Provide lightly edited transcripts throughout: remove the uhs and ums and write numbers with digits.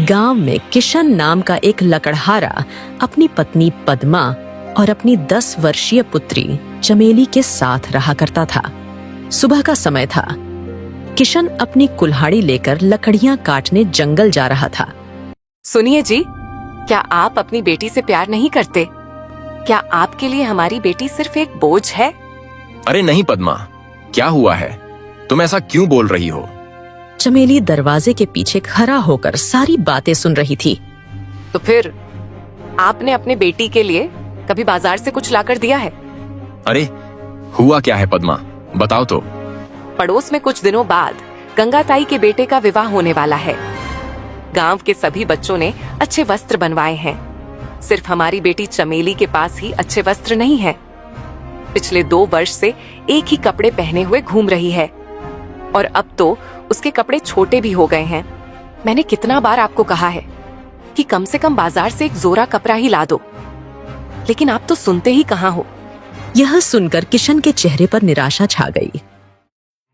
गांव में किशन नाम का एक लकड़हारा अपनी पत्नी पद्मा और अपनी 10 वर्षीय पुत्री चमेली के साथ रहा करता था। सुबह का समय था। किशन अपनी कुल्हाड़ी लेकर लकड़ियां काटने जंगल जा रहा था। सुनिए जी, क्या आप अपनी बेटी से प्यार नहीं करते? क्या आपके लिए हमारी बेटी सिर्फ एक बोझ है? अरे नहीं पद्मा, क्या हुआ है? तुम ऐसा क्यों बोल रही हो? चमेली दरवाजे के पीछे खड़ा होकर सारी बातें सुन रही थी। तो फिर आपने अपने बेटी के लिए कभी बाजार से कुछ लाकर दिया है? अरे हुआ क्या है पद्मा, बताओ तो। पड़ोस में कुछ दिनों बाद गंगा ताई के बेटे का विवाह होने वाला है। गांव के सभी बच्चों ने अच्छे वस्त्र बनवाए हैं। सिर्फ हमारी बेटी चमेली के पास ही अच्छे वस्त्र नहीं है। पिछले 2 वर्ष से एक ही कपड़े पहने हुए घूम रही है और अब तो उसके कपड़े छोटे भी हो गए हैं। मैंने कितना बार आपको कहा है कि कम से कम बाजार से एक जोरा कपड़ा ही ला दो, लेकिन आप तो सुनते ही कहाँ हो। यह सुनकर किशन के चेहरे पर निराशा छा गई।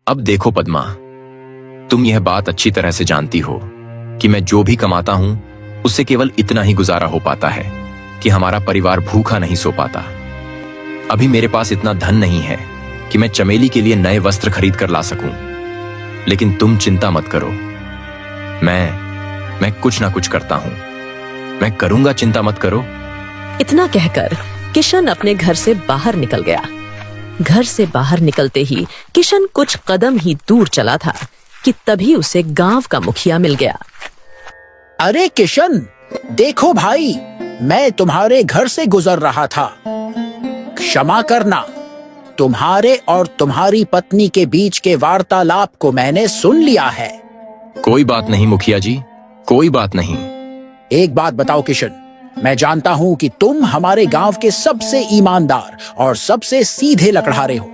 अब देखो पद्मा, तुम यह बात अच्छी तरह से जानती हो कि मैं जो भी कमाता हूं उससे केवल इतना ही गुजारा हो पाता है कि हमारा परिवार भूखा नहीं सो पाता। अभी मेरे पास इतना धन नहीं है कि मैं चमेली के लिए नए वस्त्र खरीद कर ला सकूं। लेकिन तुम चिंता मत करो, मैं कुछ ना कुछ करता हूं। मैं करूंगा, चिंता मत करो। इतना कहकर किशन अपने घर से बाहर निकल गया। घर से बाहर निकलते ही किशन कुछ कदम ही दूर चला था कि तभी उसे गांव का मुखिया मिल गया। अरे किशन, देखो भाई, मैं तुम्हारे घर से गुजर रहा था। क्षमा करना, तुम्हारे और तुम्हारी पत्नी के बीच के वार्तालाप को मैंने सुन लिया है। कोई बात नहीं मुखिया जी, कोई बात नहीं। एक बात बताओ किशन, मैं जानता हूं कि तुम हमारे गांव के सबसे ईमानदार और सबसे सीधे लकड़हारे हो।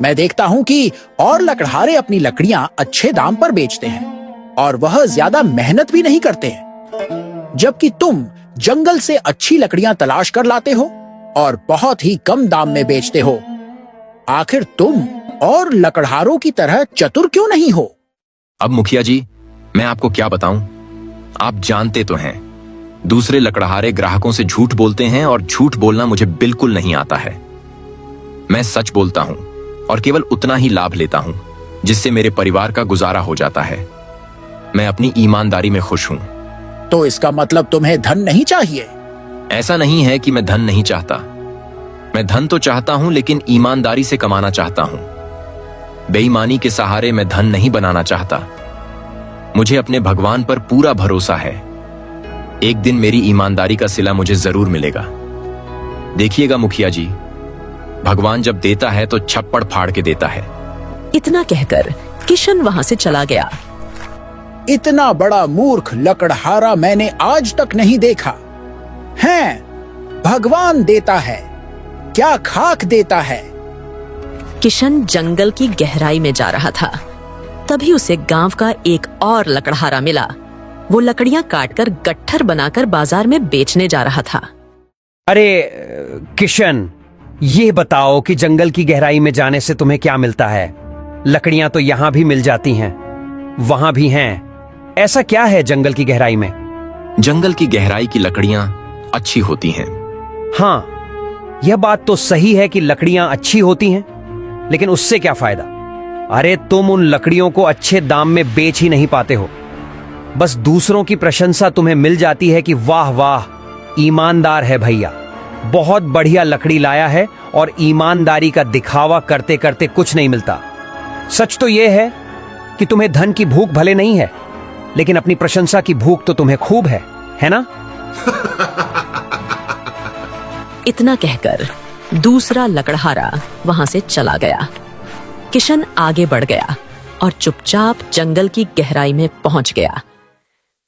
मैं देखता हूं कि और लकड़हारे अपनी लकड़ियां अच्छे दाम पर बेचते हैं और वह ज्यादा मेहनत भी नहीं करते हैं, जबकि तुम जंगल से अच्छी लकड़ियां तलाश कर लाते हो और बहुत ही कम दाम में बेचते हो। आखिर तुम और लकड़हारों की तरह चतुर क्यों नहीं हो? अब मुखिया जी, मैं आपको क्या बताऊं? आप जानते तो हैं, दूसरे लकड़हारे ग्राहकों से झूठ बोलते हैं और झूठ बोलना मुझे बिल्कुल नहीं आता है। मैं सच बोलता हूं और केवल उतना ही लाभ लेता हूं जिससे मेरे परिवार का गुजारा हो जाता है। मैं अपनी ईमानदारी में खुश हूं। तो इसका मतलब तुम्हें धन नहीं चाहिए? ऐसा नहीं है कि मैं धन नहीं चाहता। मैं धन तो चाहता हूं, लेकिन ईमानदारी से कमाना चाहता हूं। बेईमानी के सहारे मैं धन नहीं बनाना चाहता। मुझे अपने भगवान पर पूरा भरोसा है। एक दिन मेरी ईमानदारी का सिला मुझे जरूर मिलेगा। देखिएगा मुखिया जी, भगवान जब देता है तो छप्पड़ फाड़ के देता है। इतना कहकर किशन वहां से चला गया। इतना बड़ा मूर्ख लकड़हारा मैंने आज तक नहीं देखा है। भगवान देता है, क्या खाक देता है। किशन जंगल की गहराई में जा रहा था। तभी उसे गांव का एक और लकड़हारा मिला। वो लकड़ियां काटकर गट्ठर बनाकर बाजार में बेचने जा रहा था। अरे किशन, ये बताओ कि जंगल की गहराई में जाने से तुम्हें क्या मिलता है? लकड़ियां तो यहां भी मिल जाती हैं, वहां भी हैं। ऐसा क्या है जंगल की गहराई में? जंगल की गहराई की लकड़ियां अच्छी होती हैं। हाँ, यह बात तो सही है कि लकड़ियां अच्छी होती हैं, लेकिन उससे क्या फायदा? अरे तुम उन लकड़ियों को अच्छे दाम में बेच ही नहीं पाते हो। बस दूसरों की प्रशंसा तुम्हें मिल जाती है कि वाह वाह, ईमानदार है भैया, बहुत बढ़िया लकड़ी लाया है। और ईमानदारी का दिखावा करते करते कुछ नहीं मिलता। सच तो यह है कि तुम्हें धन की भूख भले नहीं है, लेकिन अपनी प्रशंसा की भूख तो तुम्हें खूब है ना? इतना कहकर दूसरा लकड़हारा वहां से चला गया। किशन आगे बढ़ गया और चुपचाप जंगल की गहराई में पहुंच गया।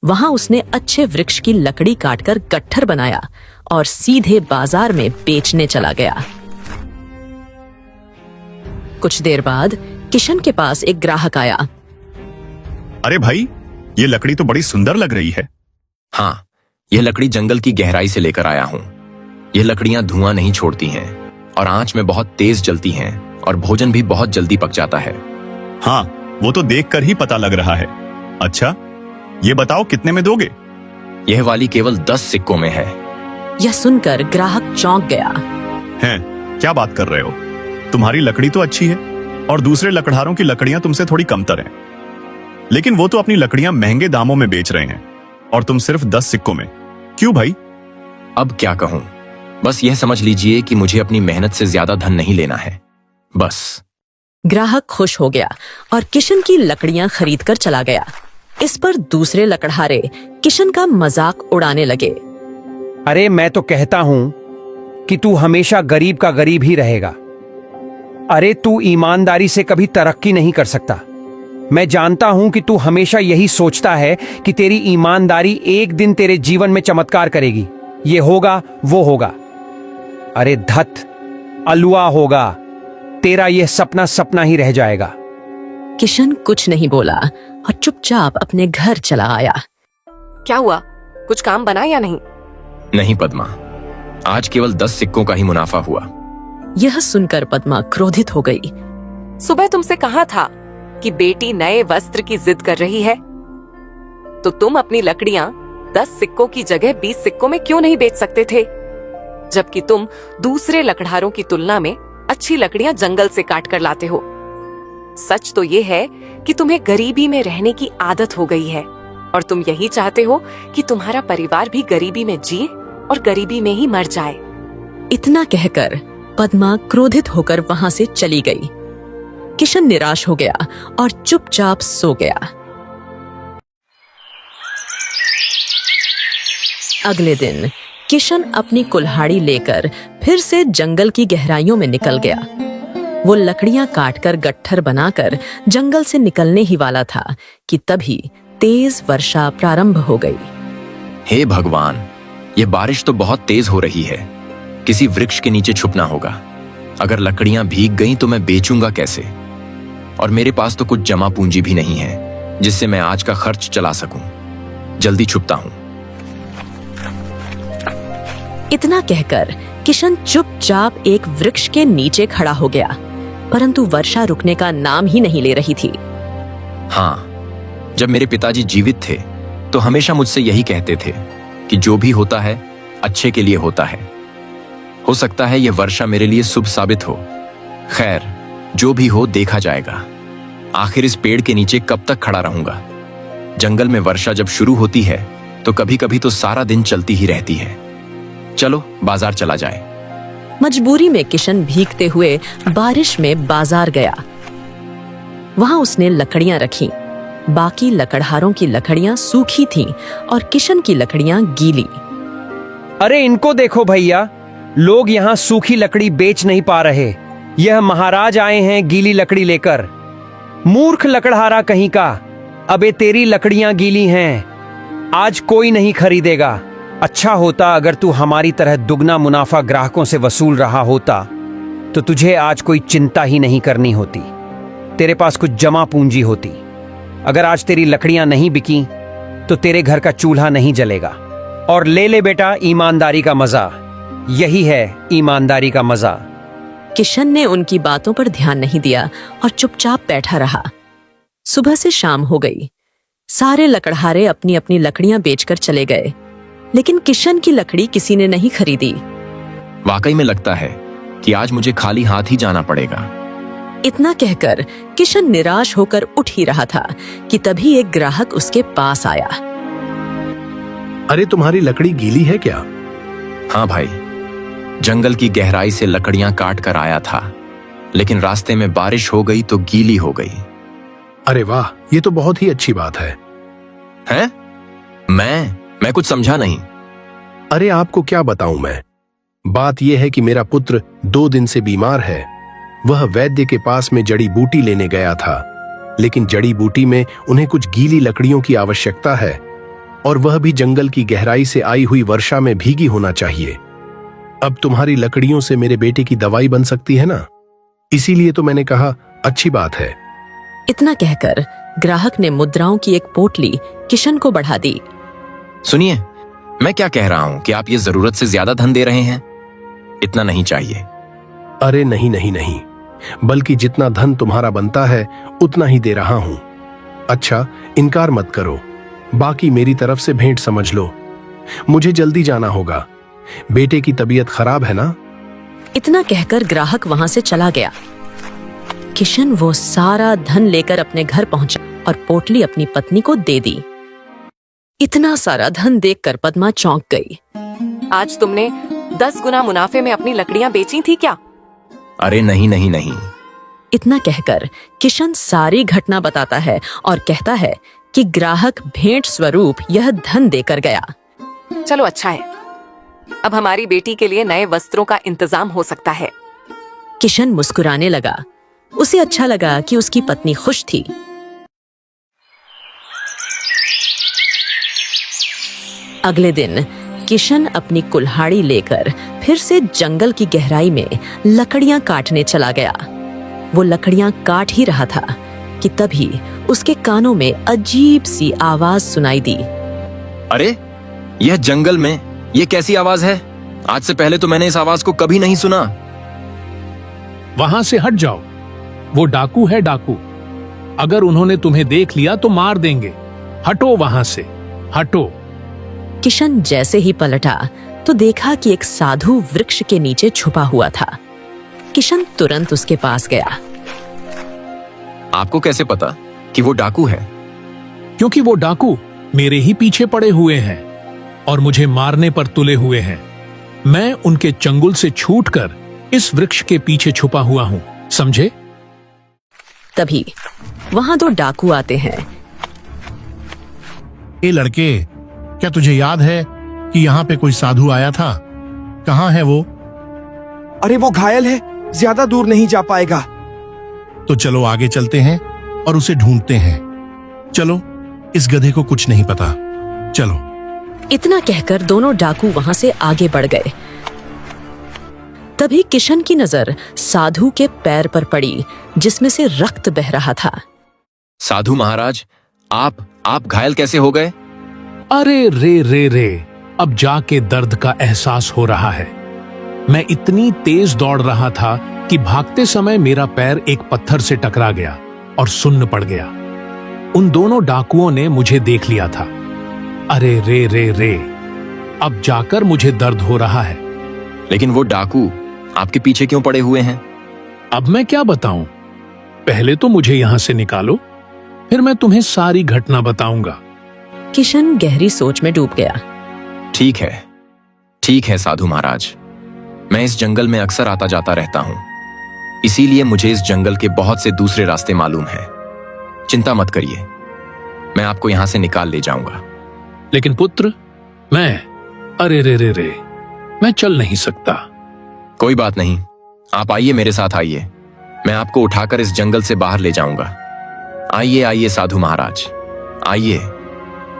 वहां उसने अच्छे वृक्ष की लकड़ी काटकर गट्ठर बनाया और सीधे बाजार में बेचने चला गया। कुछ देर बाद किशन के पास एक ग्राहक आया। अरे भाई, ये लकड़ी तो बड़ी सुंदर लग रही है। हाँ, यह लकड़ी जंगल की गहराई से लेकर आया हूं। यह लकड़ियां धुआं नहीं छोड़ती हैं और आंच में बहुत तेज जलती हैं और भोजन भी बहुत जल्दी पक जाता है। हाँ, वो तो देखकर ही पता लग रहा है। अच्छा, ये बताओ कितने में दोगे? यह वाली केवल 10 सिक्कों में है। यह सुनकर ग्राहक चौंक गया। हैं, क्या बात कर रहे हो? तुम्हारी लकड़ी तो अच्छी है और दूसरे लकड़हारों की लकड़ियां तुमसे थोड़ी कमतर हैं। लेकिन वो तो अपनी लकड़ियां महंगे दामों में बेच रहे हैं और तुम सिर्फ 10 सिक्कों में। क्यों भाई? अब क्या कहूं, बस यह समझ लीजिए कि मुझे अपनी मेहनत से ज्यादा धन नहीं लेना है, बस। ग्राहक खुश हो गया और किशन की लकड़ियां खरीद कर चला गया। इस पर दूसरे लकड़हारे किशन का मजाक उड़ाने लगे। अरे मैं तो कहता हूं कि तू हमेशा गरीब का गरीब ही रहेगा। अरे तू ईमानदारी से कभी तरक्की नहीं कर सकता। मैं जानता हूं कि तू हमेशा यही सोचता है कि तेरी ईमानदारी एक दिन तेरे जीवन में चमत्कार करेगी, ये होगा वो होगा। अरे धत, अलुआ होगा, तेरा यह सपना सपना ही रह जाएगा। किशन कुछ नहीं बोला और चुपचाप अपने घर चला आया। क्या हुआ? कुछ काम बना या नहीं? नहीं पद्मा, आज केवल 10 सिक्कों का ही मुनाफा हुआ। यह सुनकर पद्मा क्रोधित हो गई। सुबह तुमसे कहा था कि बेटी नए वस्त्र की जिद कर रही है, तो तुम अपनी लकड़ियां 10 सिक्कों की जगह 20 सिक्कों में क्यों नहीं बेच सकते थे? जबकि तुम दूसरे लकड़हारों की तुलना में अच्छी लकड़ियां जंगल से काट कर लाते हो। सच तो ये है कि तुम्हें गरीबी में रहने की आदत हो गई है और तुम यही चाहते हो कि तुम्हारा परिवार भी गरीबी में जिए और गरीबी में ही मर जाए। इतना कहकर पद्मा क्रोधित होकर वहां से चली गई। किशन निराश हो गया और चुपचाप सो गया। अगले दिन किशन अपनी कुल्हाड़ी लेकर फिर से जंगल की गहराइयों में निकल गया। वो लकड़ियां काटकर गट्ठर बनाकर जंगल से निकलने ही वाला था कि तभी तेज वर्षा प्रारंभ हो गई। हे भगवान, यह बारिश तो बहुत तेज हो रही है। किसी वृक्ष के नीचे छुपना होगा। अगर लकड़ियां भीग गईं तो मैं बेचूंगा कैसे? और मेरे पास तो कुछ जमा पूंजी भी नहीं है जिससे मैं आज का खर्च चला सकूं। जल्दी छुपता हूं। इतना कहकर किशन चुपचाप एक वृक्ष के नीचे खड़ा हो गया, परंतु वर्षा रुकने का नाम ही नहीं ले रही थी। हाँ, जब मेरे पिताजी जीवित थे तो हमेशा मुझसे यही कहते थे कि जो भी होता है अच्छे के लिए होता है। हो सकता है यह वर्षा मेरे लिए शुभ साबित हो। खैर, जो भी हो देखा जाएगा। आखिर इस पेड़ के नीचे कब तक खड़ा रहूंगा? जंगल में वर्षा जब शुरू होती है तो कभी कभी तो सारा दिन चलती ही रहती है। चलो बाजार चला जाए। मजबूरी में किशन भीगते हुए बारिश में बाजार गया। वहां उसने लकड़ियां रखीं। बाकी लकड़हारों की लकड़ियां सूखी थीं और किशन की लकड़ियां गीली। अरे इनको देखो भैया, लोग यहाँ सूखी लकड़ी बेच नहीं पा रहे। यह महाराज आए हैं गीली लकड़ी लेकर। मूर्ख लकड़हारा कहीं का, अबे तेरी लकड़ियां गीली हैं, आज कोई नहीं खरीदेगा। अच्छा होता अगर तू हमारी तरह दुगना मुनाफा ग्राहकों से वसूल रहा होता तो तुझे आज कोई चिंता ही नहीं करनी होती। तेरे पास कुछ जमा पूंजी होती। अगर आज तेरी लकड़ियां नहीं बिकी तो तेरे घर का चूल्हा नहीं जलेगा। और ले ले बेटा ईमानदारी का मजा, यही है ईमानदारी का मजा। किशन ने उनकी बातों पर ध्यान नहीं दिया और चुपचाप बैठा रहा। सुबह से शाम हो गई। सारे लकड़हारे अपनी अपनी लकड़ियां बेचकर चले गए, लेकिन किशन की लकड़ी किसी ने नहीं खरीदी। वाकई में लगता है कि आज मुझे खाली हाथ ही जाना पड़ेगा। इतना कहकर किशन निराश होकर उठ ही रहा था कि तभी एक ग्राहक उसके पास आया। अरे तुम्हारी लकड़ी गीली है क्या? हाँ भाई, जंगल की गहराई से लकड़ियां काट कर आया था, लेकिन रास्ते में बारिश हो गई तो गीली हो गई। अरे वाह, ये तो बहुत ही अच्छी बात है। हैं? मैं कुछ समझा नहीं। अरे आपको क्या बताऊं मैं? बात यह है कि मेरा पुत्र 2 दिन से बीमार है। वह वैद्य के पास में जड़ी बूटी लेने गया था, लेकिन जड़ी बूटी में उन्हें कुछ गीली लकड़ियों की आवश्यकता है और वह भी जंगल की गहराई से आई हुई वर्षा में भीगी होना चाहिए। अब तुम्हारी लकड़ियों से मेरे बेटे की दवाई बन सकती है ना, इसीलिए तो मैंने कहा अच्छी बात है। इतना कहकर ग्राहक ने मुद्राओं की एक पोटली किशन को बढ़ा दी। सुनिए, मैं क्या कह रहा हूं कि आप ये जरूरत से ज्यादा धन दे रहे हैं। इतना नहीं चाहिए। अरे नहीं नहीं नहीं, बल्कि जितना धन तुम्हारा बनता है उतना ही दे रहा हूं। अच्छा, इनकार मत करो, बाकी मेरी तरफ से भेंट समझ लो। मुझे जल्दी जाना होगा। बेटे की तबीयत खराब है ना? इतना कहकर ग्राहक वहां से चला गया। किशन वो सारा धन लेकर अपने घर पहुंचा और पोटली अपनी पत्नी को दे दी। इतना सारा धन देखकर पद्मा चौंक गई। आज तुमने 10 गुना मुनाफे में अपनी लकड़ियां बेची थी क्या? अरे नहीं नहीं नहीं। इतना कहकर किशन सारी घटना बताता है और कहता है कि ग्राहक भेंट स्वरूप यह धन देकर गया। चलो अच्छा है, अब हमारी बेटी के लिए नए वस्त्रों का इंतजाम हो सकता है। किशन मुस्कुराने लगा। उसे अच्छा लगा कि उसकी पत्नी खुश थी। अगले दिन किशन अपनी कुल्हाड़ी लेकर फिर से जंगल की गहराई में लकड़ियां काटने चला गया। वो लकड़ियां काट ही रहा था कि तभी उसके कानों में अजीब सी आवाज सुनाई दी। अरे यह जंगल में यह कैसी आवाज है? आज से पहले तो मैंने इस आवाज को कभी नहीं सुना। वहां से हट जाओ, वो डाकू है डाकू। अगर उन्होंने तुम्हें देख लिया तो मार देंगे। हटो वहां से, हटो। किशन जैसे ही पलटा तो देखा कि एक साधु वृक्ष के नीचे छुपा हुआ था। किशन तुरंत उसके पास गया। आपको कैसे पता कि वो डाकू है? क्योंकि वो डाकू मेरे ही पीछे पड़े हुए हैं और मुझे मारने पर तुले हुए हैं। मैं उनके चंगुल से छूटकर इस वृक्ष के पीछे छुपा हुआ हूं, समझे? तभी वहां 2 डाकू आते हैं। ए लड़के, क्या तुझे याद है कि यहाँ पे कोई साधु आया था? कहाँ है वो? अरे वो घायल है, ज्यादा दूर नहीं जा पाएगा। तो चलो आगे चलते हैं और उसे ढूंढते हैं। चलो, इस गधे को कुछ नहीं पता। चलो। इतना कहकर दोनों डाकू वहां से आगे बढ़ गए। तभी किशन की नजर साधु के पैर पर पड़ी, जिसमें से रक्त बह रहा था। साधु महाराज, आप घायल कैसे हो गए? अरे रे रे रे, अब जाके दर्द का एहसास हो रहा है। मैं इतनी तेज दौड़ रहा था कि भागते समय मेरा पैर एक पत्थर से टकरा गया और सुन्न पड़ गया। उन दोनों डाकुओं ने मुझे देख लिया था। अरे रे रे रे, अब जाकर मुझे दर्द हो रहा है। लेकिन वो डाकू आपके पीछे क्यों पड़े हुए हैं? अब मैं क्या बताऊं? पहले तो मुझे यहां से निकालो, फिर मैं तुम्हें सारी घटना बताऊंगा। किशन गहरी सोच में डूब गया। ठीक है साधु महाराज, मैं इस जंगल में अक्सर आता जाता रहता हूं, इसीलिए मुझे इस जंगल के बहुत से दूसरे रास्ते मालूम हैं। चिंता मत करिए, मैं आपको यहां से निकाल ले जाऊंगा। लेकिन पुत्र, अरे रे रे रे, मैं चल नहीं सकता। कोई बात नहीं, आप आइए, मेरे साथ आइए, मैं आपको उठाकर इस जंगल से बाहर ले जाऊंगा। आइए साधु महाराज, आइए।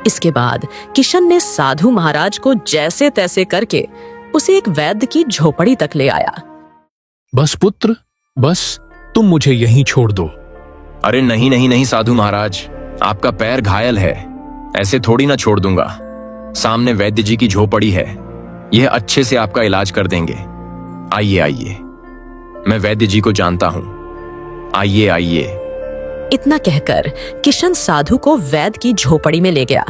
इसके बाद किशन ने साधु महाराज को जैसे तैसे करके उसे एक वैद्य की झोपड़ी तक ले आया। बस पुत्र, बस तुम मुझे यहीं छोड़ दो। अरे नहीं साधु महाराज, आपका पैर घायल है, ऐसे थोड़ी ना छोड़ दूंगा। सामने वैद्य जी की झोपड़ी है, यह अच्छे से आपका इलाज कर देंगे। आइए, मैं वैद्य जी को जानता हूं। आइए। इतना कहकर किशन साधु को वैद्य की झोपड़ी में ले गया।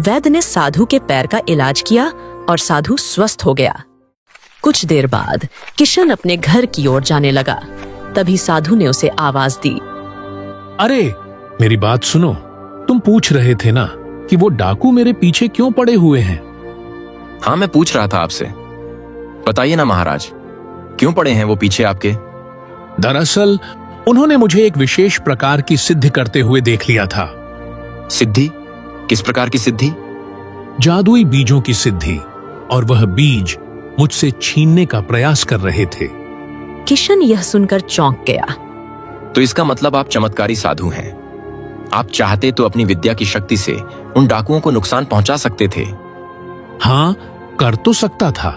वैद्य ने साधु के पैर का इलाज किया और साधु स्वस्थ हो गया। कुछ देर बाद किशन अपने घर की ओर जाने लगा। तभी साधु ने उसे आवाज दी। अरे मेरी बात सुनो, तुम पूछ रहे थे ना कि वो डाकू मेरे पीछे क्यों पड़े हुए हैं? हाँ, मैं पूछ रहा था आपसे। बताइए ना महाराज, क्यों पड़े हैं वो पीछे आपके? दरअसल उन्होंने मुझे एक विशेष प्रकार की सिद्धि करते हुए देख लिया था। सिद्धि? किस प्रकार की सिद्धि? जादुई बीजों की सिद्धि, और वह बीज मुझसे छीनने का प्रयास कर रहे थे। किशन यह सुनकर चौंक गया। तो इसका मतलब आप चमत्कारी साधु हैं। आप चाहते तो अपनी विद्या की शक्ति से उन डाकुओं को नुकसान पहुंचा सकते थे। हाँ, कर तो सकता था,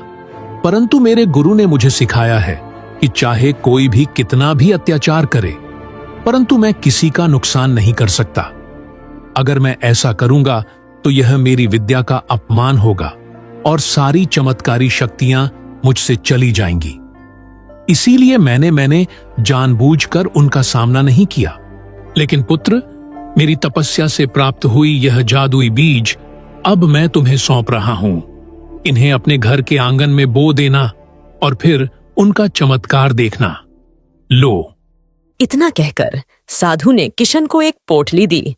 परंतु मेरे गुरु ने मुझे सिखाया है कि चाहे कोई भी कितना भी अत्याचार करे, परंतु मैं किसी का नुकसान नहीं कर सकता। अगर मैं ऐसा करूंगा तो यह मेरी विद्या का अपमान होगा और सारी चमत्कारी शक्तियां मुझसे चली जाएंगी। इसीलिए मैंने जानबूझकर उनका सामना नहीं किया। लेकिन पुत्र, मेरी तपस्या से प्राप्त हुई यह जादुई बीज अब मैं तुम्हें सौंप रहा हूं। इन्हें अपने घर के आंगन में बो देना और फिर उनका चमत्कार देखना। लो। इतना कहकर साधु ने किशन को एक पोटली दी।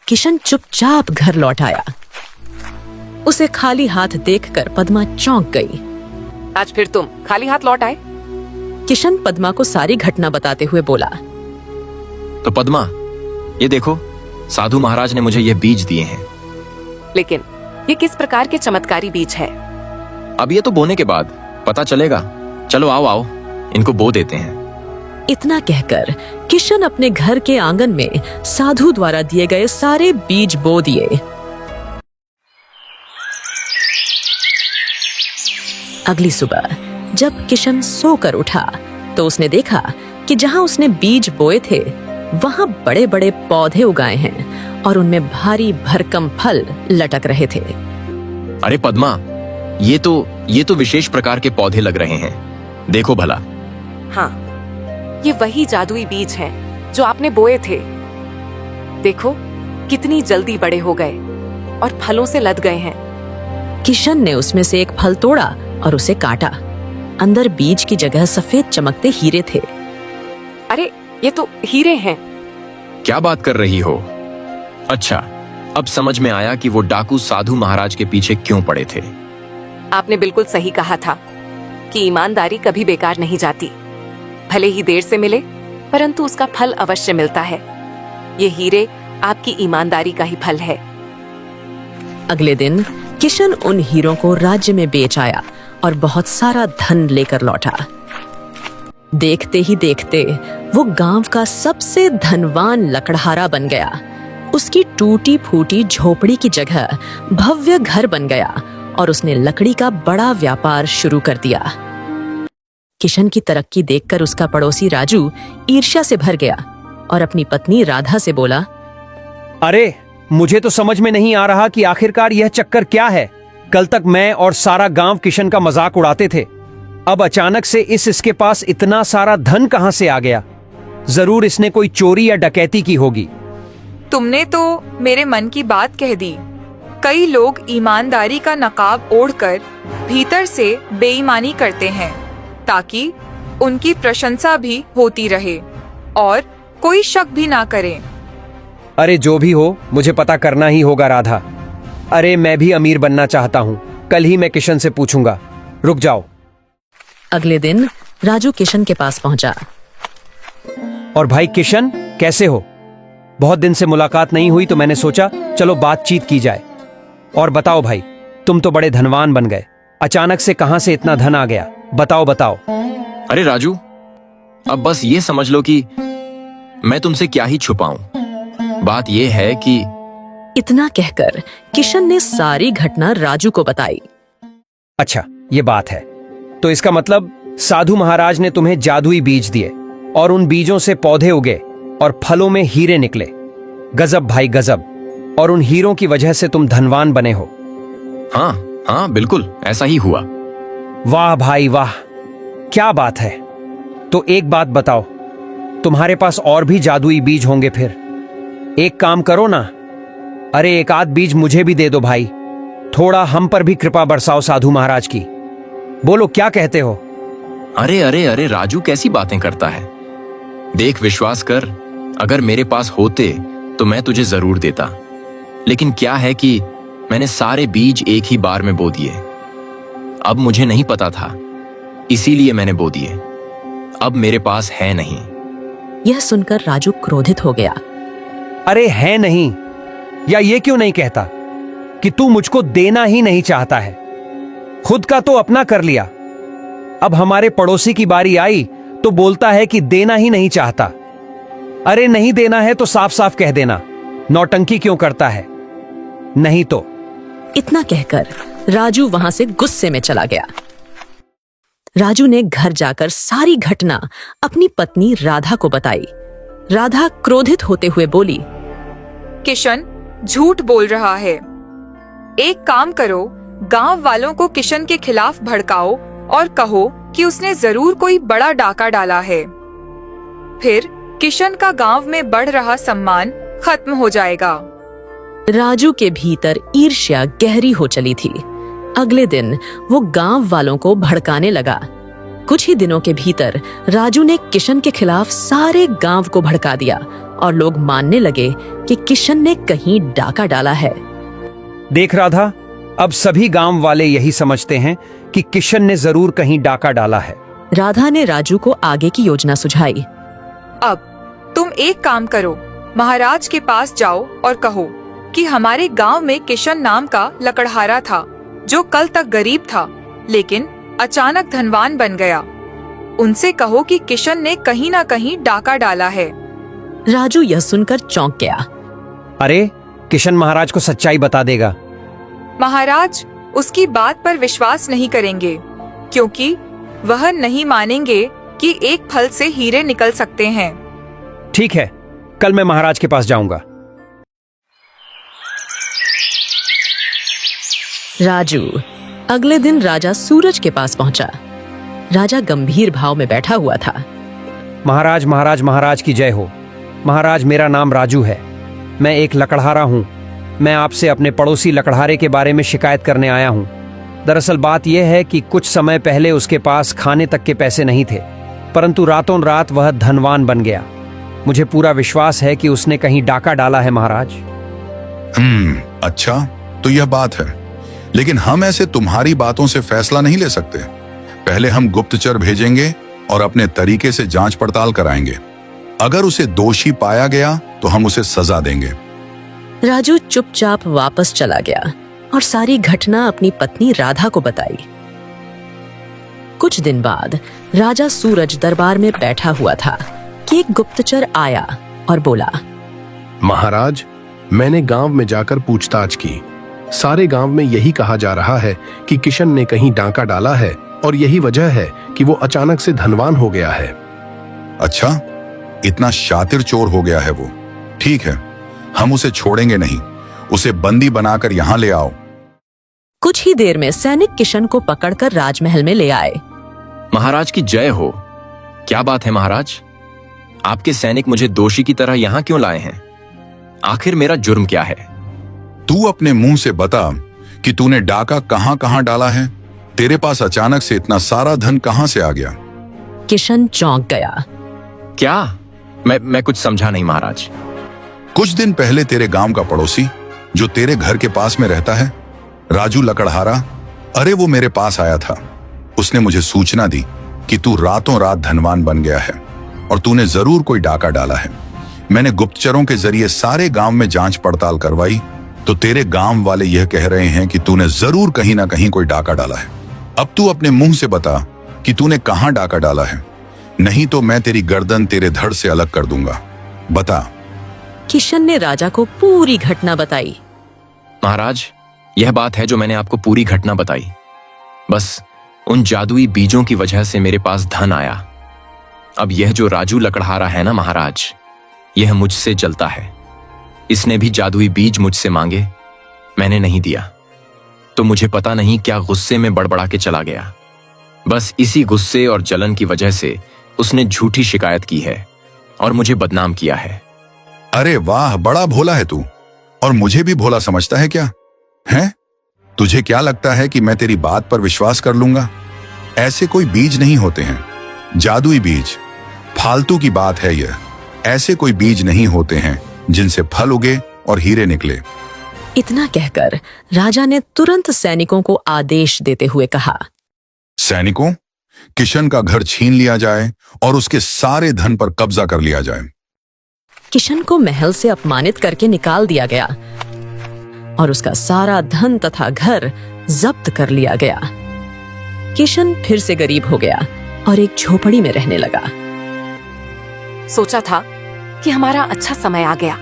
किशन चुपचाप घर लौट आया। उसे खाली हाथ देखकर पद्मा चौंक गई। आज फिर तुम खाली हाथ लौट आए? किशन पद्मा को सारी घटना बताते हुए बोला। तो पद्मा, ये देखो, साधु महाराज ने मुझे ये बीज दिए हैं। लेकिन ये किस प्रकार के चमत्कारी बीज है? अब ये तो बोने के बाद पता चलेगा। चलो आओ आओ, इनको बो देते हैं। इतना कहकर किशन अपने घर के आंगन में साधु द्वारा दिए गए सारे बीज बो दिए। अगली सुबह जब किशन सोकर उठा तो उसने देखा कि जहां उसने बीज बोए थे वहां बड़े बड़े पौधे उगाए हैं और उनमें भारी भरकम फल लटक रहे थे। अरे पद्मा, ये तो विशेष प्रकार के पौधे लग रहे हैं। देखो भला। हाँ, ये वही जादुई बीज हैं जो आपने बोए थे। देखो कितनी जल्दी बड़े हो गए और फलों से लद गए हैं। किशन ने उसमें से एक फल तोड़ा और उसे काटा। अंदर बीज की जगह सफेद चमकते हीरे थे। अरे ये तो हीरे हैं। क्या बात कर रही हो? अच्छा, अब समझ में आया कि वो डाकू साधु महाराज के पीछे क्यों पड़े थे। आपने बिल्कुल सही कहा था कि ईमानदारी कभी बेकार नहीं जाती। भले ही देर से मिले, परंतु उसका फल अवश्य मिलता है। ये हीरे आपकी ईमानदारी का ही फल है। अगले दिन किशन उन हीरों को राज्य में बेच आया और बहुत सारा धन लेकर लौटा। देखते ही देखते वो गांव का सबसे धनवान लकड़हारा बन गया। उसकी टूटी फूटी झोपड़ी की जगह भव्य घर बन गया और उसने लकड़ी का बड़ा व्यापार शुरू कर दिया। किशन की तरक्की देखकर उसका पड़ोसी राजू ईर्ष्या से भर गया और अपनी पत्नी राधा से बोला, अरे मुझे तो समझ में नहीं आ रहा कि आखिरकार यह चक्कर क्या है। कल तक मैं और सारा गांव किशन का मजाक उड़ाते थे, अब अचानक से इसके पास इतना सारा धन कहां से आ गया? जरूर इसने कोई चोरी या डकैती की होगी। तुमने तो मेरे मन की बात कह दी। कई लोग ईमानदारी का नकाब ओढ़कर भीतर से बेईमानी करते हैं ताकि उनकी प्रशंसा भी होती रहे और कोई शक भी ना करे। अरे जो भी हो, मुझे पता करना ही होगा राधा। अरे मैं भी अमीर बनना चाहता हूँ। कल ही मैं किशन से पूछूंगा। रुक जाओ। अगले दिन राजू किशन के पास पहुंचा। और भाई किशन, कैसे हो? बहुत दिन से मुलाकात नहीं हुई तो मैंने सोचा चलो बातचीत की जाए। और बताओ भाई, तुम तो बड़े धनवान बन गए, अचानक से कहां से इतना धन आ गया? बताओ बताओ। अरे राजू, अब बस ये समझ लो कि मैं तुमसे क्या ही छुपाऊं। बात यह है कि इतना कहकर किशन ने सारी घटना राजू को बताई। अच्छा, ये बात है। तो इसका मतलब साधु महाराज ने तुम्हें जादुई बीज दिए और उन बीजों से पौधे उगे और फलों में हीरे निकले। गजब भाई गजब। और उन हीरों की वजह से तुम धनवान बने हो। हाँ हाँ, बिल्कुल ऐसा ही हुआ। वाह भाई वाह, क्या बात है। तो एक बात बताओ, तुम्हारे पास और भी जादुई बीज होंगे फिर? एक काम करो ना, अरे एक आध बीज मुझे भी दे दो भाई। थोड़ा हम पर भी कृपा बरसाओ साधु महाराज की। बोलो क्या कहते हो? अरे अरे अरे राजू, कैसी बातें करता है। देख, विश्वास कर, अगर मेरे पास होते तो मैं तुझे जरूर देता। लेकिन क्या है कि मैंने सारे बीज एक ही बार में बो दिए। अब मुझे नहीं पता था, इसीलिए मैंने बो दिए। अब मेरे पास है नहीं। यह सुनकर राजू क्रोधित हो गया। अरे है नहीं, या ये क्यों नहीं कहता कि तू मुझको देना ही नहीं चाहता है? खुद का तो अपना कर लिया, अब हमारे पड़ोसी की बारी आई तो बोलता है कि देना ही नहीं चाहता। अरे नहीं देना है तो साफ साफ कह देना, नौटंकी क्यों करता है? नहीं तो। इतना कहकर राजू वहां से गुस्से में चला गया। राजू ने घर जाकर सारी घटना अपनी पत्नी राधा को बताई। राधा क्रोधित होते हुए बोली, किशन झूठ बोल रहा है। एक काम करो, गांव वालों को किशन के खिलाफ भड़काओ और कहो कि उसने जरूर कोई बड़ा डाका डाला है। फिर किशन का गांव में बढ़ रहा सम्मान खत्म हो जाएगा। राजू के भीतर ईर्ष्या गहरी हो चली थी। अगले दिन वो गांव वालों को भड़काने लगा। कुछ ही दिनों के भीतर राजू ने किशन के खिलाफ सारे गांव को भड़का दिया और लोग मानने लगे कि किशन ने कहीं डाका डाला है। देख राधा, अब सभी गांव वाले यही समझते हैं कि किशन ने जरूर कहीं डाका डाला है। राधा ने राजू को आगे की योजना सुझाई। अब तुम एक काम करो, महाराज के पास जाओ और कहो कि हमारे गांव में किशन नाम का लकड़हारा था जो कल तक गरीब था लेकिन अचानक धनवान बन गया। उनसे कहो कि किशन ने कहीं ना कहीं डाका डाला है। राजू यह सुनकर चौंक गया। अरे, किशन महाराज को सच्चाई बता देगा। महाराज उसकी बात पर विश्वास नहीं करेंगे क्योंकि वह नहीं मानेंगे कि एक फल से हीरे निकल सकते हैं। ठीक है, कल मैं महाराज के पास जाऊंगा। राजू अगले दिन राजा सूरज के पास पहुंचा। राजा गंभीर भाव में बैठा हुआ था। महाराज महाराज महाराज की जय हो। महाराज, मेरा नाम राजू है। मैं एक लकड़हारा हूँ। मैं आपसे अपने पड़ोसी लकड़हारे के बारे में शिकायत करने आया हूँ। दरअसल बात यह है कि कुछ समय पहले उसके पास खाने तक के पैसे नहीं थे, परंतु रातों रात वह धनवान बन गया। मुझे पूरा विश्वास है कि उसने कहीं डाका डाला है महाराज। अच्छा, तो यह बात है, लेकिन हम ऐसे तुम्हारी बातों से फैसला नहीं ले सकते। पहले हम गुप्तचर भेजेंगे और अपने तरीके से जांच पड़ताल कराएंगे। अगर उसे दोषी पाया गया तो हम उसे सजा देंगे। राजू चुपचाप वापस चला गया और सारी घटना अपनी पत्नी राधा को बताई। कुछ दिन बाद राजा सूरज दरबार में बैठा हुआ था कि एक गुप्तचर आया और बोला, महाराज, मैंने गांव में जाकर पूछताछ की। सारे गांव में यही कहा जा रहा है कि किशन ने कहीं डाका डाला है और यही वजह है कि वो अचानक से धनवान हो गया है। अच्छा, इतना शातिर चोर हो गया है वो। ठीक है, हम उसे छोड़ेंगे नहीं। उसे बंदी बनाकर यहाँ ले आओ। कुछ ही देर में सैनिक किशन को पकड़कर राजमहल में ले आए। महाराज की जय हो। क्या बात है महाराज, आपके सैनिक मुझे दोषी की तरह यहाँ क्यों लाए हैं? आखिर मेरा जुर्म क्या है? तू अपने मुंह से बता कि तूने डाका कहाँ कहाँ डाला है। तेरे पास अचानक से इतना सारा धन कहाँ से आ गया? किशन चौंक गया। क्या? मैं कुछ समझा नहीं महाराज। कुछ दिन पहले तेरे गांव का पड़ोसी जो तेरे घर के पास में रहता है, राजू लकड़हारा, अरे वो मेरे पास आया था। उसने मुझे सूचना दी कि तू रातों रात धनवान बन गया है और तूने जरूर कोई डाका डाला है। मैंने गुप्तचरों के जरिए सारे गांव में जांच पड़ताल करवाई तो तेरे गांव वाले यह कह रहे हैं कि तूने जरूर कहीं ना कहीं कोई डाका डाला है। अब तू अपने मुंह से बता कि तूने कहां डाका डाला है, नहीं तो मैं तेरी गर्दन तेरे धड़ से अलग कर दूंगा। बता। किशन ने राजा को पूरी घटना बताई। महाराज, यह बात है जो मैंने आपको पूरी घटना बताई। बस उन जादुई बीजों की वजह से मेरे पास धन आया। अब यह जो राजू लकड़हारा है ना महाराज, यह मुझसे जलता है। इसने भी जादुई बीज मुझसे मांगे, मैंने नहीं दिया, तो मुझे पता नहीं क्या गुस्से में बड़बड़ा के चला गया। बस इसी गुस्से और जलन की वजह से उसने झूठी शिकायत की है और मुझे बदनाम किया है। अरे वाह, बड़ा भोला है तू, और मुझे भी भोला समझता है क्या? हैं? तुझे क्या लगता है कि मैं तेरी बात पर विश्वास कर लूंगा? ऐसे कोई बीज नहीं होते हैं, जादुई बीज। फालतू की बात है यह। ऐसे कोई बीज नहीं होते हैं जिनसे फल उगे और हीरे निकले। इतना कहकर राजा ने तुरंत सैनिकों को आदेश देते हुए कहा, सैनिकों, किशन का घर छीन लिया जाए और उसके सारे धन पर कब्जा कर लिया जाए। किशन को महल से अपमानित करके निकाल दिया गया और उसका सारा धन तथा घर जब्त कर लिया गया। किशन फिर से गरीब हो गया और एक झोपड़ी में रहने लगा। सोचा था कि हमारा अच्छा समय आ गया।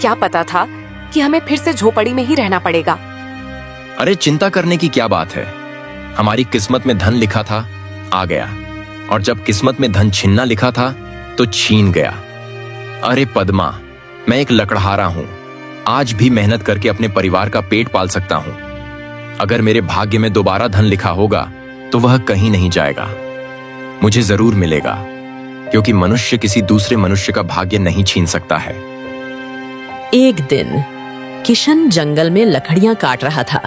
क्या पता था कि हमें फिर से झोपड़ी में ही रहना पड़ेगा। अरे चिंता करने की क्या बात है, हमारी किस्मत में धन लिखा था, आ गया, और जब किस्मत में धन छीनना लिखा था तो छीन गया। अरे पद्मा, मैं एक लकड़हारा हूं, आज भी मेहनत करके अपने परिवार का पेट पाल सकता हूं। अगर मेरे भाग्य में दोबारा धन लिखा होगा तो वह कहीं नहीं जाएगा, मुझे जरूर मिलेगा, क्योंकि मनुष्य किसी दूसरे मनुष्य का भाग्य नहीं छीन सकता है। एक दिन किशन जंगल में लकड़ियां काट रहा था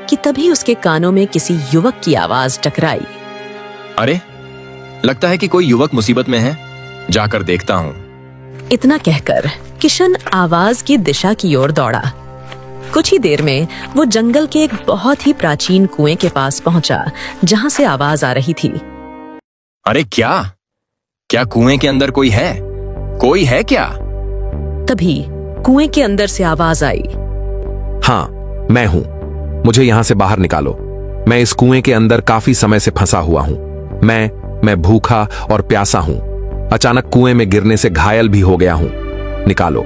कि तभी उसके कानों में किसी युवक की आवाज टकराई। अरे, लगता है कि कोई युवक मुसीबत में है, जाकर देखता हूँ। इतना कहकर किशन आवाज की दिशा की ओर दौड़ा। कुछ ही देर में वो जंगल के एक बहुत ही प्राचीन कुएं के पास पहुंचा, जहां से आवाज आ रही थी। अरे क्या कुएं के अंदर कोई है? कोई है क्या? तभी कुएं के अंदर से आवाज आई। हाँ, मैं हूं। मुझे यहां से बाहर निकालो। मैं इस कुएं के अंदर काफी समय से फंसा हुआ हूं। मैं भूखा और प्यासा हूं। अचानक कुएं में गिरने से घायल भी हो गया हूं। निकालो।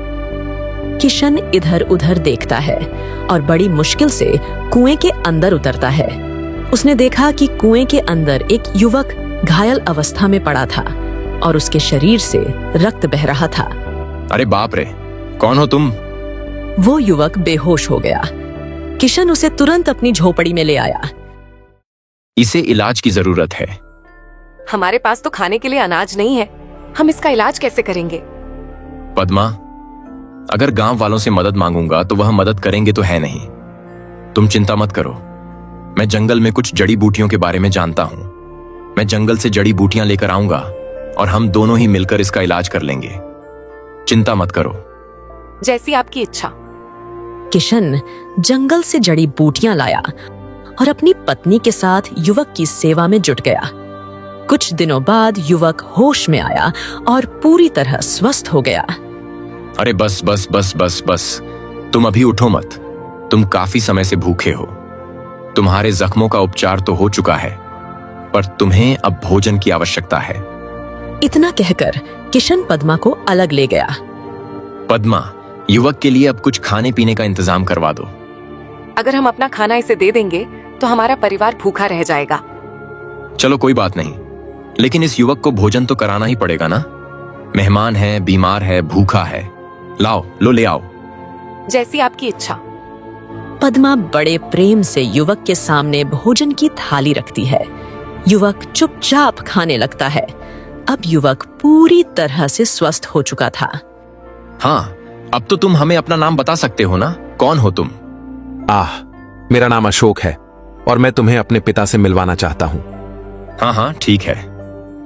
किशन इधर उधर देखता है और बड़ी मुश्किल से कुएं के अंदर उतरता है। उसने देखा कि कुएं के अंदर एक युवक घायल अवस्था में पड़ा था और उसके शरीर से रक्त बह रहा था। अरे बाप रे, कौन हो तुम? वो युवक बेहोश हो गया। किशन उसे तुरंत अपनी झोपड़ी में ले आया। इसे इलाज की जरूरत है। हमारे पास तो खाने के लिए अनाज नहीं है, हम इसका इलाज कैसे करेंगे? पद्मा, अगर गांव वालों से मदद मांगूंगा तो वह मदद करेंगे तो है नहीं। तुम चिंता मत करो, मैं जंगल में कुछ जड़ी बूटियों के बारे में जानता हूं। मैं जंगल से जड़ी बूटियां लेकर आऊंगा और हम दोनों ही मिलकर इसका इलाज कर लेंगे। चिंता मत करो। जैसी आपकी इच्छा। किशन जंगल से जड़ी बूटियां लाया और अपनी पत्नी के साथ युवक की सेवा में जुट गया। कुछ दिनों बाद युवक होश में आया और पूरी तरह स्वस्थ हो गया। अरे बस बस बस बस बस, तुम अभी उठो मत। तुम काफी समय से भूखे हो। तुम्हारे जख्मों का उपचार तो हो चुका है, पर तुम्हें अब भोजन की आवश्यकता है। इतना कहकर किशन पद्मा को अलग ले गया। पद्मा, युवक के लिए अब कुछ खाने पीने का इंतजाम करवा दो। अगर हम अपना खाना इसे दे देंगे तो हमारा परिवार भूखा रह जाएगा। चलो कोई बात नहीं, लेकिन इस युवक को भोजन तो कराना ही पड़ेगा ना। मेहमान है, बीमार है, भूखा है। लो ले आओ। जैसी आपकी इच्छा। पद्मा बड़े प्रेम से युवक के सामने भोजन की थाली रखती है। युवक चुपचाप खाने लगता है। अब युवक पूरी तरह से स्वस्थ हो चुका था। हाँ, अब तो तुम हमें अपना नाम बता सकते हो ना? कौन हो तुम? मेरा नाम अशोक है और मैं तुम्हें अपने पिता से मिलवाना चाहता हूं। हाँ, ठीक है,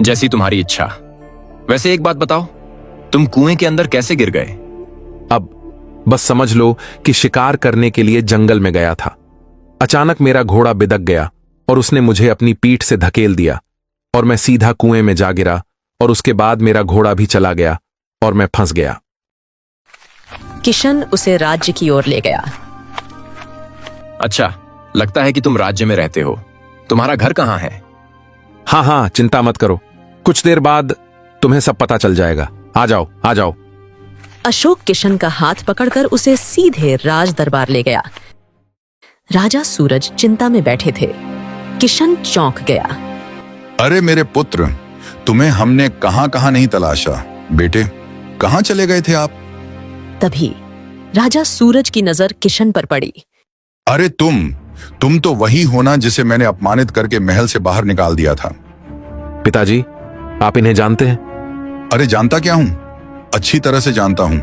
जैसी तुम्हारी इच्छा। वैसे एक बात बताओ, तुम कुएं के अंदर कैसे गिर गए? अब बस समझ लो कि शिकार करने के लिए जंगल में गया था। अचानक मेरा घोड़ा बिदक गया और उसने मुझे अपनी पीठ से धकेल दिया और मैं सीधा कुएं में जा गिरा और उसके बाद मेरा घोड़ा भी चला गया और मैं फंस गया। किशन उसे राज्य की ओर ले गया। अच्छा, लगता है कि तुम राज्य में रहते हो। तुम्हारा घर कहाँ है? हाँ, चिंता मत करो, कुछ देर बाद तुम्हें सब पता चल जाएगा। आ जाओ। अशोक किशन का हाथ पकड़कर उसे सीधे राज दरबार ले गया। राजा सूरज चिंता में बैठे थे। किशन चौंक गया। अरे मेरे पुत्र, तुम्हें हमने कहां नहीं तलाशा। बेटे, कहां चले गए थे आप? तभी राजा सूरज की नजर किशन पर पड़ी। अरे तुम तो वही होना जिसे मैंने अपमानित करके महल से बाहर निकाल दिया था। पिताजी, आप इन्हें जानते हैं? अरे जानता क्या हूं, अच्छी तरह से जानता हूं।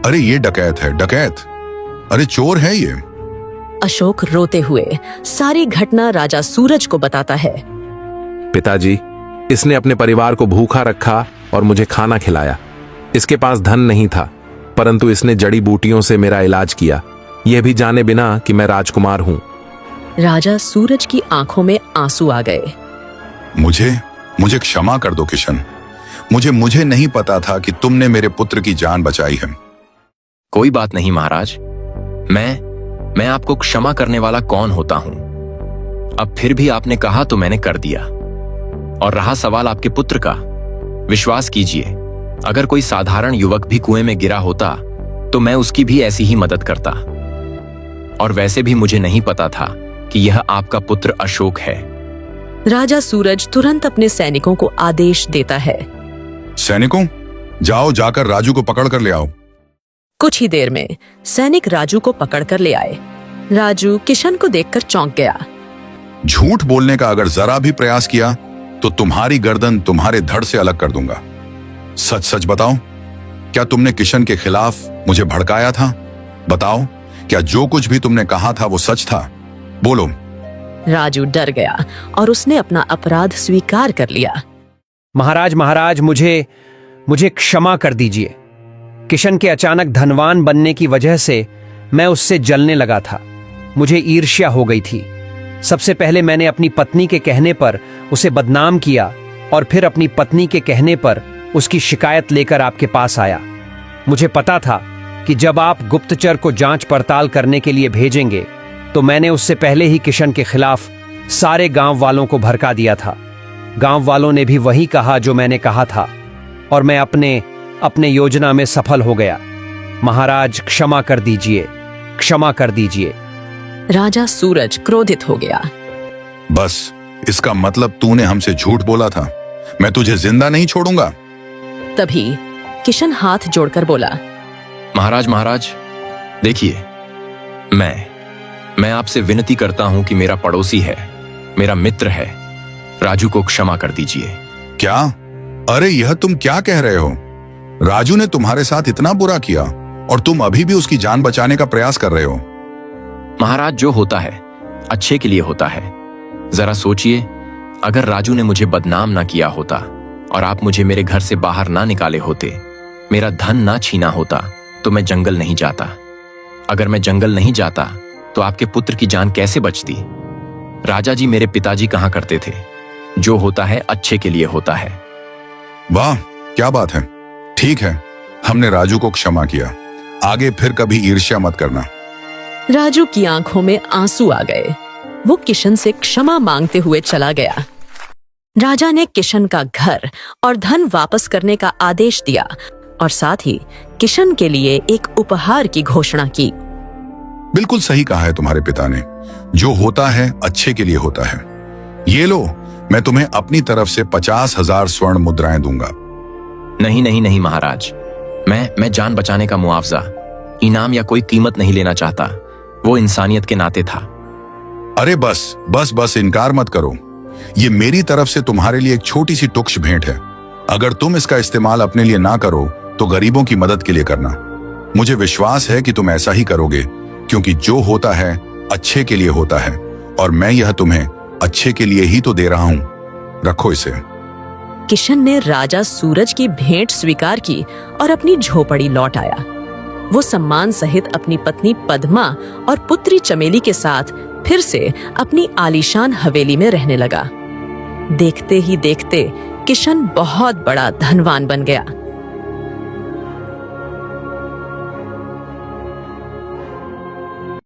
अरे ये डकैत है, डकैत। अरे चोर है ये। अशोक रोते हुए सारी घटना राजा सूरज को बताता है। पिताजी, इसने अपने परिवार को भूखा रखा और मुझे खाना खिलाया। इसके पास धन नहीं था, परंतु इसने जड़ी बूटियों से मेरा इलाज किया, यह भी जाने बिना कि मैं राजकुमार हूं। राजा सूरज की आंखों में आंसू आ गए। मुझे क्षमा कर दो किशन। मुझे नहीं पता था कि तुमने मेरे पुत्र की जान बचाई है। कोई बात नहीं महाराज, मैं आपको क्षमा करने वाला कौन होता हूं? अब फिर भी आपने कहा तो मैंने कर दिया। और रहा सवाल आपके पुत्र का, विश्वास कीजिए, अगर कोई साधारण युवक भी कुएं में गिरा होता तो मैं उसकी भी ऐसी ही मदद करता। और वैसे भी मुझे नहीं पता था कि यह आपका पुत्र अशोक है। राजा सूरज तुरंत अपने सैनिकों को आदेश देता है। सैनिकों, जाकर राजू को पकड़ कर ले आओ। कुछ ही देर में सैनिक राजू को पकड़कर ले आए। राजू किशन को देखकर चौंक गया। झूठ बोलने का अगर जरा भी प्रयास किया तो तुम्हारी गर्दन तुम्हारे धड़ से अलग कर दूंगा। सच सच बताओ, क्या तुमने किशन के खिलाफ मुझे भड़काया था? बताओ, क्या जो कुछ भी तुमने कहा था वो सच था? बोलो। राजू डर गया और उसने अपना अपराध स्वीकार कर लिया। महाराज महाराज, मुझे क्षमा कर दीजिए। किशन के अचानक धनवान बनने की वजह से मैं उससे जलने लगा था। मुझे ईर्ष्या हो गई थी। सबसे पहले मैंने अपनी पत्नी के कहने पर उसे बदनाम किया और फिर अपनी पत्नी के कहने पर उसकी शिकायत लेकर आपके पास आया। मुझे पता था कि जब आप गुप्तचर को जांच पड़ताल करने के लिए भेजेंगे तो मैंने उससे पहले ही किशन के खिलाफ सारे गांव वालों को भड़का दिया था। गांव वालों ने भी वही कहा जो मैंने कहा था और मैं अपने योजना में सफल हो गया। महाराज क्षमा कर दीजिए, क्षमा कर दीजिए। राजा सूरज क्रोधित हो गया। बस, इसका मतलब तूने हमसे झूठ बोला था। मैं तुझे जिंदा नहीं छोड़ूंगा। तभी किशन हाथ जोड़कर बोला, महाराज महाराज, देखिए, मैं आपसे विनती करता हूं कि मेरा पड़ोसी है, मेरा मित्र है, राजू को क्षमा कर दीजिए। क्या? अरे यह तुम क्या कह रहे हो? राजू ने तुम्हारे साथ इतना बुरा किया और तुम अभी भी उसकी जान बचाने का प्रयास कर रहे हो? महाराज, जो होता है अच्छे के लिए होता है। जरा सोचिए, अगर राजू ने मुझे बदनाम ना किया होता और आप मुझे मेरे घर से बाहर ना निकाले होते, मेरा धन ना छीना होता, तो मैं जंगल नहीं जाता। अगर मैं जंगल नहीं जाता तो आपके पुत्र की जान कैसे बचती? राजा जी मेरे पिताजी कहा करते थे, जो होता है अच्छे के लिए होता है। वाह, क्या बात है। ठीक है, हमने राजू को क्षमा किया। आगे फिर कभी ईर्ष्या मत करना। राजू की आंखों में आंसू आ गए। वो किशन से क्षमा मांगते हुए चला गया। राजा ने किशन का घर और धन वापस करने का आदेश दिया और साथ ही किशन के लिए एक उपहार की घोषणा की। बिल्कुल सही कहा है तुम्हारे पिता ने। जो होता है अच्छे के लिए होता है। ये लो, मैं तुम्हें अपनी तरफ से 50,000 स्वर्ण मुद्राएं दूंगा। नहीं नहीं नहीं महाराज, मैं जान बचाने का मुआवजा, इनाम या कोई कीमत नहीं लेना चाहता। वो इंसानियत के नाते था। अरे बस बस बस, इनकार मत करो। ये मेरी तरफ से तुम्हारे लिए एक छोटी सी टुक्ष भेंट है। अगर तुम इसका इस्तेमाल अपने लिए ना करो तो गरीबों की मदद के लिए करना। मुझे विश्वास है कि तुम ऐसा ही करोगे, क्योंकि जो होता है अच्छे के लिए होता है और मैं यह तुम्हें अच्छे के लिए ही तो दे रहा हूं। रखो इसे। किशन ने राजा सूरज की भेंट स्वीकार की और अपनी झोपड़ी लौट आया। वो सम्मान सहित अपनी पत्नी पद्मा और पुत्री चमेली के साथ फिर से अपनी आलीशान हवेली में रहने लगा। देखते ही देखते किशन बहुत बड़ा धनवान बन गया।